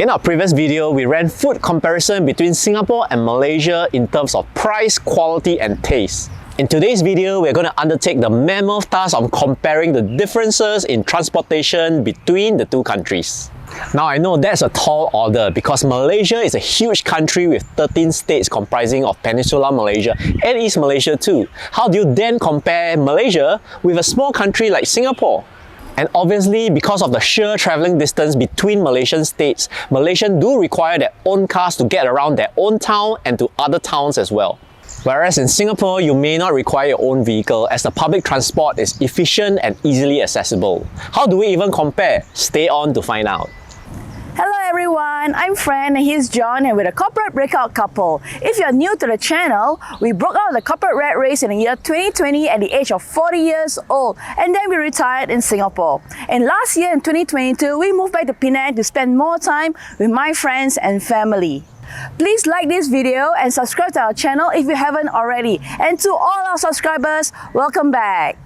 In our previous video, we ran food comparison between Singapore and Malaysia in terms of price, quality and taste. In today's video, we're going to undertake the mammoth task of comparing the differences in transportation between the two countries. Now I know that's a tall order because Malaysia is a huge country with 13 states comprising of Peninsular Malaysia and East Malaysia too. How do you then compare Malaysia with a small country like Singapore? And obviously, because of the sheer travelling distance between Malaysian states, Malaysians do require their own cars to get around their own town and to other towns as well. Whereas in Singapore, you may not require your own vehicle as the public transport is efficient and easily accessible. How do we even compare? Stay on to find out. Hello everyone, I'm Fran and here's John and we're a corporate breakout couple. If you're new to the channel, we broke out of the corporate rat race in the year 2020 at the age of 40 years old and then we retired in Singapore. And last year in 2022, we moved back to Penang to spend more time with my friends and family. Please like this video and subscribe to our channel if you haven't already. And to all our subscribers, welcome back.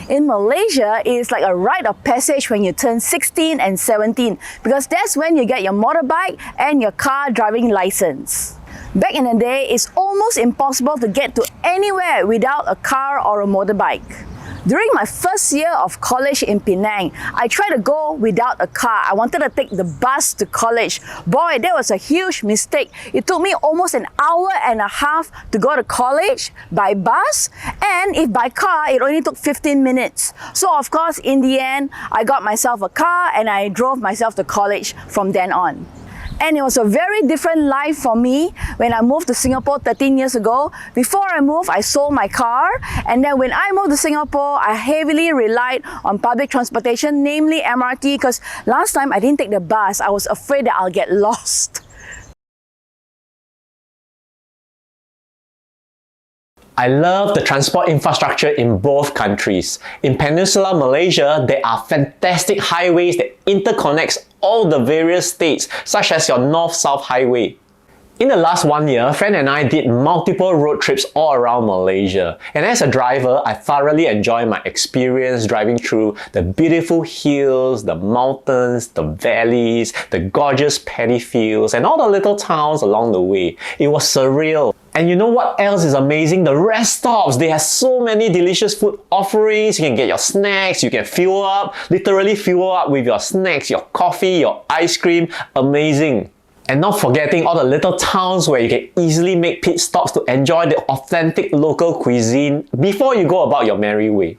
In Malaysia, it is like a rite of passage when you turn 16 and 17 because that's when you get your motorbike and your car driving license. Back in the day, it's almost impossible to get to anywhere without a car or a motorbike. During my first year of college in Penang, I tried to go without a car. I wanted to take the bus to college. Boy, that was a huge mistake. It took me almost an hour and a half to go to college by bus, and if by car, it only took 15 minutes. So of course, in the end, I got myself a car and I drove myself to college from then on. And it was a very different life for me when I moved to Singapore 13 years ago. Before I moved, I sold my car. And then when I moved to Singapore, I heavily relied on public transportation, namely MRT, because last time I didn't take the bus. I was afraid that I'll get lost. I love the transport infrastructure in both countries. In Peninsular Malaysia, there are fantastic highways that interconnects all the various states, such as your North-South Highway. In the last 1 year, Fran and I did multiple road trips all around Malaysia. And as a driver, I thoroughly enjoy my experience driving through the beautiful hills, the mountains, the valleys, the gorgeous paddy fields, and all the little towns along the way. It was surreal. And you know what else is amazing? The rest stops. They have so many delicious food offerings. You can get your snacks, you can fuel up, literally fuel up with your snacks, your coffee, your ice cream. Amazing. And not forgetting all the little towns where you can easily make pit stops to enjoy the authentic local cuisine before you go about your merry way.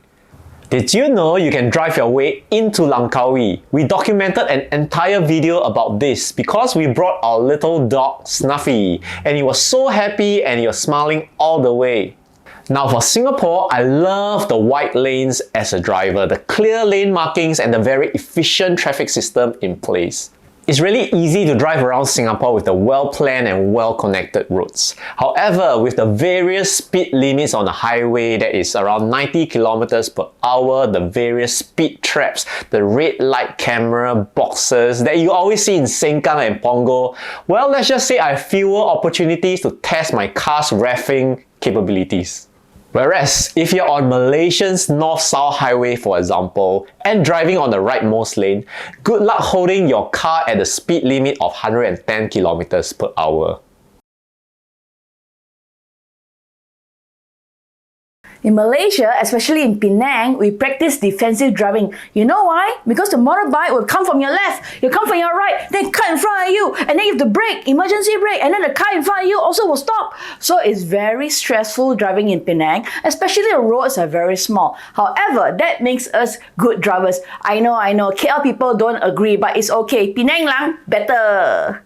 Did you know you can drive your way into Langkawi? We documented an entire video about this because we brought our little dog Snuffy and he was so happy and he was smiling all the way. Now for Singapore, I love the white lanes as a driver, the clear lane markings and the very efficient traffic system in place. It's really easy to drive around Singapore with the well-planned and well-connected roads. However, with the various speed limits on the highway that is around 90 kilometers per hour, the various speed traps, the red light camera boxes that you always see in Sengkang and Punggol, well, let's just say I have fewer opportunities to test my car's reffing capabilities. Whereas, if you're on Malaysia's North-South Highway, for example, and driving on the rightmost lane, good luck holding your car at the speed limit of 110 kilometers per hour. In Malaysia, especially in Penang, we practice defensive driving. You know why? Because the motorbike will come from your left, you come from your right, then cut in front of you, and then you have to brake, emergency brake, and then the car in front of you also will stop. So it's very stressful driving in Penang, especially the roads are very small. However, that makes us good drivers. I know, KL people don't agree, but it's okay. Penang lang, better.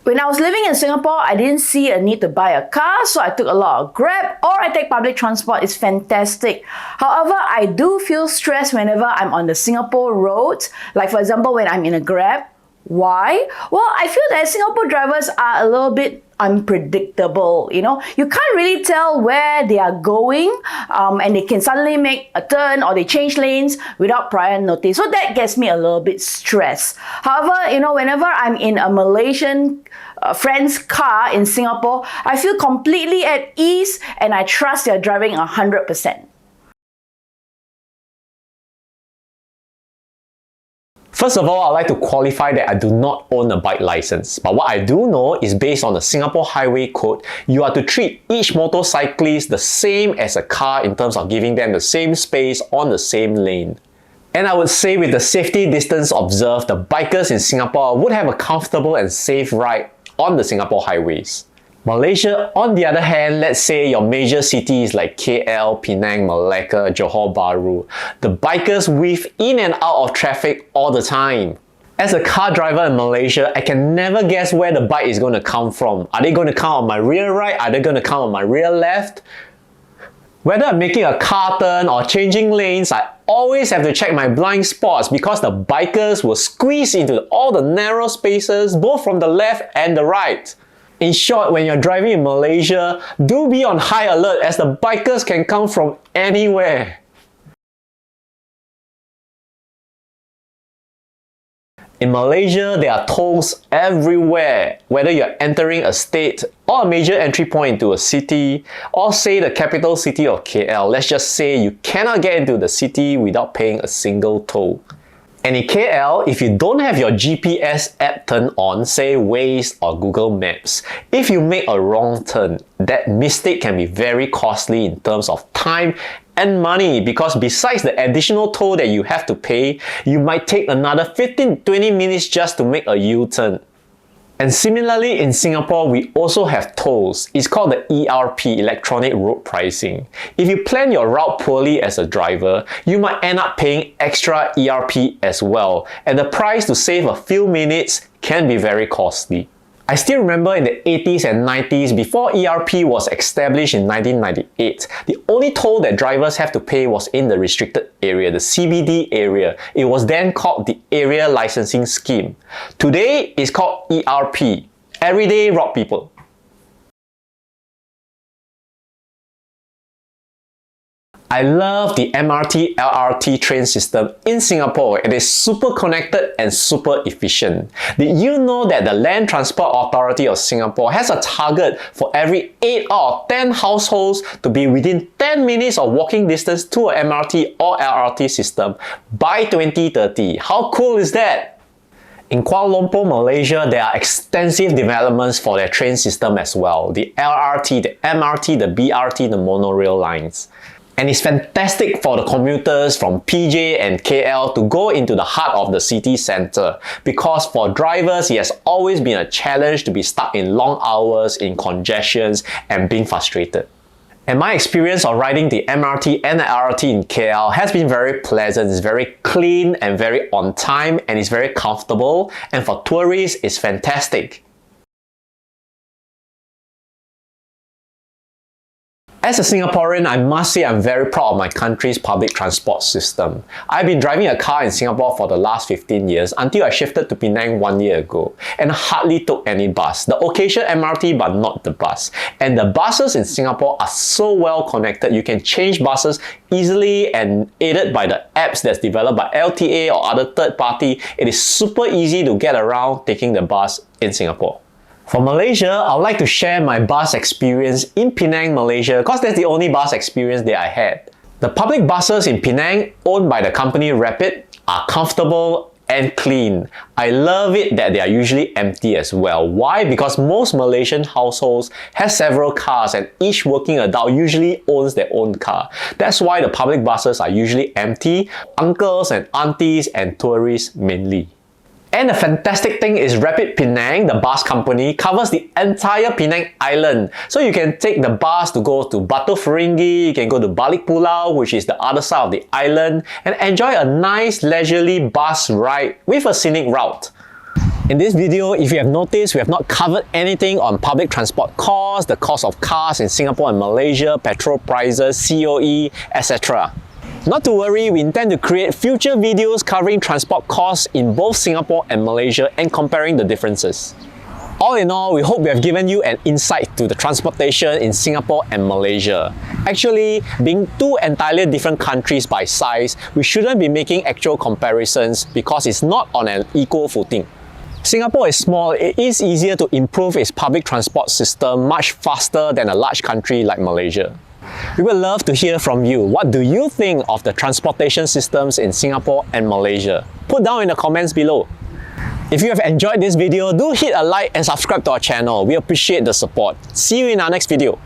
When I was living in Singapore, I didn't see a need to buy a car, so I took a lot of Grab or I take public transport. It's fantastic. However, I do feel stressed whenever I'm on the Singapore roads, like for example, when I'm in a Grab. Why? Well, I feel that Singapore drivers are a little bit unpredictable. You know, you can't really tell where they are going, and they can suddenly make a turn or they change lanes without prior notice. So that gets me a little bit stressed. However, you know, whenever I'm in a Malaysian friend's car in Singapore, I feel completely at ease and I trust their driving 100%. First of all, I'd like to qualify that I do not own a bike license. But what I do know is based on the Singapore Highway Code, you are to treat each motorcyclist the same as a car in terms of giving them the same space on the same lane. And I would say with the safety distance observed, the bikers in Singapore would have a comfortable and safe ride on the Singapore highways. Malaysia, on the other hand, let's say your major cities like KL, Penang, Malacca, Johor Bahru, the bikers weave in and out of traffic all the time. As a car driver in Malaysia, I can never guess where the bike is going to come from. Are they going to come on my rear right? Are they going to come on my rear left? Whether I'm making a car turn or changing lanes, I always have to check my blind spots because the bikers will squeeze into all the narrow spaces both from the left and the right. In short, when you're driving in Malaysia, do be on high alert as the bikers can come from anywhere. In Malaysia, there are tolls everywhere, whether you're entering a state or a major entry point into a city, or say the capital city of KL. Let's just say you cannot get into the city without paying a single toll. And in KL, if you don't have your GPS app turned on, say Waze or Google Maps, if you make a wrong turn, that mistake can be very costly in terms of time and money, because besides the additional toll that you have to pay, you might take another 15-20 minutes just to make a U-turn. And similarly, in Singapore, we also have tolls. It's called the ERP, Electronic Road Pricing. If you plan your route poorly as a driver, you might end up paying extra ERP as well. And the price to save a few minutes can be very costly. I still remember in the 80s and 90s, before ERP was established in 1998, the only toll that drivers have to pay was in the restricted area, the CBD area. It was then called the Area Licensing Scheme. Today, it's called ERP, Everyday Road People. I love the MRT LRT train system in Singapore. It is super connected and super efficient. Did you know that the Land Transport Authority of Singapore has a target for every 8 out of 10 households to be within 10 minutes of walking distance to an MRT or LRT system by 2030? How cool is that? In Kuala Lumpur, Malaysia, there are extensive developments for their train system as well. The LRT, the MRT, the BRT, the monorail lines. And it's fantastic for the commuters from PJ and KL to go into the heart of the city centre, because for drivers, it has always been a challenge to be stuck in long hours, in congestions, and being frustrated. And my experience of riding the MRT and the LRT in KL has been very pleasant. It's very clean and very on time, and it's very comfortable. And for tourists, it's fantastic. As a Singaporean, I must say I'm very proud of my country's public transport system. I've been driving a car in Singapore for the last 15 years until I shifted to Penang 1 year ago and hardly took any bus. The occasional MRT, but not the bus. And the buses in Singapore are so well connected, you can change buses easily, and aided by the apps that's developed by LTA or other third party, it is super easy to get around taking the bus in Singapore. For Malaysia, I'd like to share my bus experience in Penang, Malaysia, because that's the only bus experience that I had. The public buses in Penang, owned by the company Rapid, are comfortable and clean. I love it that they are usually empty as well. Why? Because most Malaysian households have several cars and each working adult usually owns their own car. That's why the public buses are usually empty, uncles and aunties and tourists mainly. And the fantastic thing is Rapid Penang, the bus company, covers the entire Penang Island. So you can take the bus to go to Batu Ferringhi, you can go to Balik Pulau, which is the other side of the island, and enjoy a nice leisurely bus ride with a scenic route. In this video, if you have noticed, we have not covered anything on public transport costs, the cost of cars in Singapore and Malaysia, petrol prices, COE, etc. Not to worry, we intend to create future videos covering transport costs in both Singapore and Malaysia and comparing the differences. All in all, we hope we have given you an insight to the transportation in Singapore and Malaysia. Actually, being two entirely different countries by size, we shouldn't be making actual comparisons because it's not on an equal footing. Singapore is small, it is easier to improve its public transport system much faster than a large country like Malaysia. We would love to hear from you. What do you think of the transportation systems in Singapore and Malaysia? Put down in the comments below. If you have enjoyed this video, do hit a like and subscribe to our channel. We appreciate the support. See you in our next video.